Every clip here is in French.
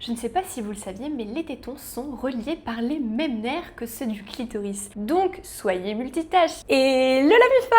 Je ne sais pas si vous le saviez, mais les tétons sont reliés par les mêmes nerfs que ceux du clitoris. Donc, soyez multitâches. Et le MIFA!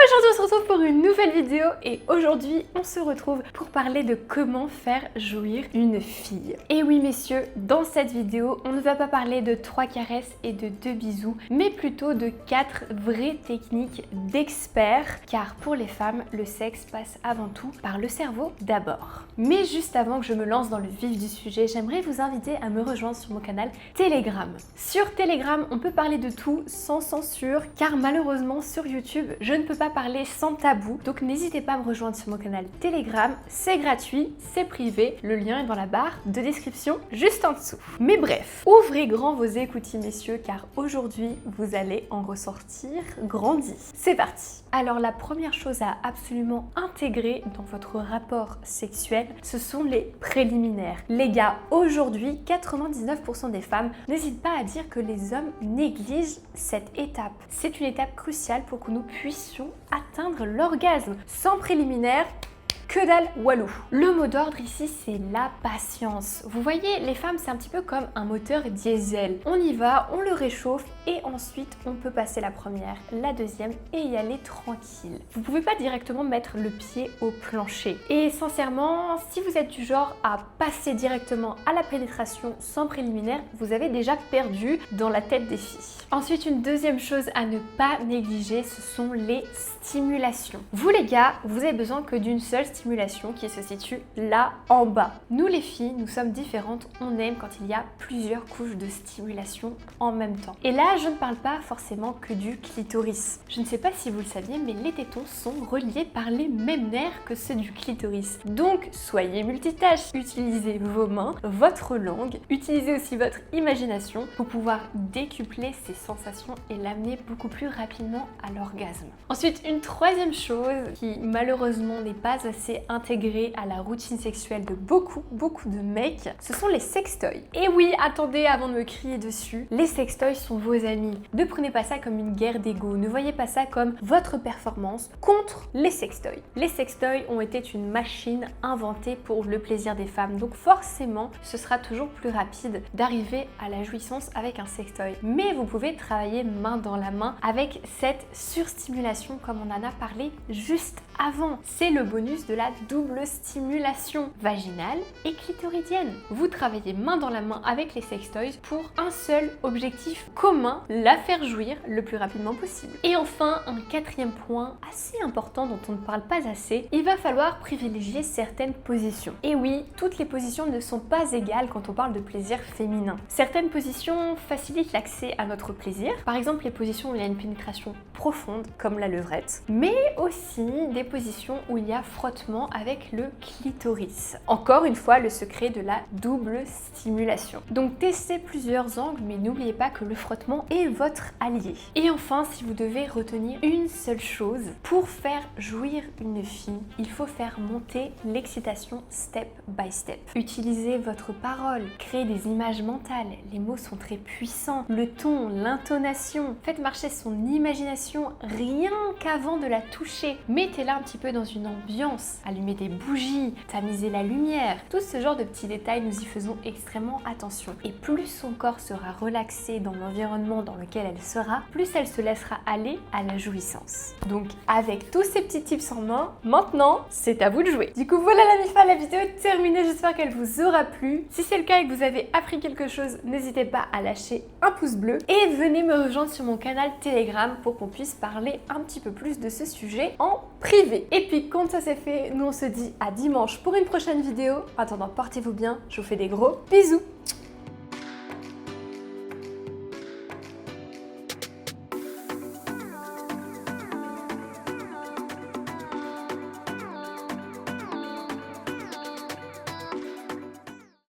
Aujourd'hui, on se retrouve pour une nouvelle vidéo et aujourd'hui, on se retrouve pour parler de comment faire jouir une fille. Et oui, messieurs, dans cette vidéo, on ne va pas parler de 3 caresses et de 2 bisous, mais plutôt de 4 vraies techniques d'experts, car pour les femmes, le sexe passe avant tout par le cerveau d'abord. Mais juste avant que je me lance dans le vif du sujet, j'aimerais vous inviter à me rejoindre sur mon canal Telegram. Sur Telegram, on peut parler de tout sans censure, car malheureusement sur YouTube, je ne peux pas parler sans tabou. Donc n'hésitez pas à me rejoindre sur mon canal Telegram, c'est gratuit, c'est privé, le lien est dans la barre de description juste en dessous. Mais bref, ouvrez grand vos écoutilles messieurs, car aujourd'hui, vous allez en ressortir grandi. C'est parti! Alors la première chose à absolument intégrer dans votre rapport sexuel, ce sont les préliminaires. Les gars, aujourd'hui, 99% des femmes n'hésitent pas à dire que les hommes négligent cette étape. C'est une étape cruciale pour que nous puissions atteindre l'orgasme. Sans préliminaire, que dalle walou. Le mot d'ordre ici, c'est la patience. Vous voyez, les femmes, c'est un petit peu comme un moteur diesel. On y va, on le réchauffe et ensuite, on peut passer la première, la deuxième et y aller tranquille. Vous pouvez pas directement mettre le pied au plancher. Et sincèrement, si vous êtes du genre à passer directement à la pénétration sans préliminaire, vous avez déjà perdu dans la tête des filles. Ensuite, une deuxième chose à ne pas négliger, ce sont les stimulations. Vous les gars, vous avez besoin que d'une seule stimulation qui se situe là en bas. Nous les filles, nous sommes différentes, on aime quand il y a plusieurs couches de stimulation en même temps. Et là, je ne parle pas forcément que du clitoris. Je ne sais pas si vous le saviez, mais les tétons sont reliés par les mêmes nerfs que ceux du clitoris. Donc, soyez multitâches, utilisez vos mains, votre langue, utilisez aussi votre imagination pour pouvoir décupler ces sensations et l'amener beaucoup plus rapidement à l'orgasme. Ensuite, une troisième chose qui malheureusement n'est pas assez intégrée à la routine sexuelle de beaucoup de mecs, ce sont les sextoys. Et oui, attendez avant de me crier dessus, les sextoys sont vos amis. Ne prenez pas ça comme une guerre d'ego, ne voyez pas ça comme votre performance contre les sextoys. Les sextoys ont été une machine inventée pour le plaisir des femmes, donc forcément, ce sera toujours plus rapide d'arriver à la jouissance avec un sextoy. Mais vous pouvez travailler main dans la main avec cette surstimulation comme on en a parlé juste avant. C'est le bonus de la double stimulation vaginale et clitoridienne. Vous travaillez main dans la main avec les sextoys pour un seul objectif commun, la faire jouir le plus rapidement possible. Et enfin, un quatrième point assez important dont on ne parle pas assez, il va falloir privilégier certaines positions. Et oui, toutes les positions ne sont pas égales quand on parle de plaisir féminin. Certaines positions facilitent l'accès à notre plaisir, par exemple les positions où il y a une pénétration profonde comme la levrette, mais aussi des positions où il y a frottement avec le clitoris. Encore une fois, le secret de la double stimulation. Donc testez plusieurs angles, mais n'oubliez pas que le frottement est votre allié. Et enfin, si vous devez retenir une seule chose, pour faire jouir une fille, il faut faire monter l'excitation step by step. Utilisez votre parole, créez des images mentales, les mots sont très puissants, le ton, l'intonation, faites marcher son imagination rien qu'avant de la toucher. Mettez-la un petit peu dans une ambiance, allumez des bougies, tamisez la lumière. Tout ce genre de petits détails, nous y faisons extrêmement attention. Et plus son corps sera relaxé dans l'environnement dans lequel elle sera, plus elle se laissera aller à la jouissance. Donc avec tous ces petits tips en main, maintenant c'est à vous de jouer. Du coup voilà la MIFA, la vidéo est terminée, j'espère qu'elle vous aura plu. Si c'est le cas et que vous avez appris quelque chose, n'hésitez pas à lâcher un pouce bleu et venez me rejoindre sur mon canal Telegram pour qu'on puisse parler un petit peu plus de ce sujet en privé. Et puis quand ça c'est fait, nous on se dit à dimanche pour une prochaine vidéo. En attendant, portez-vous bien, je vous fais des gros bisous.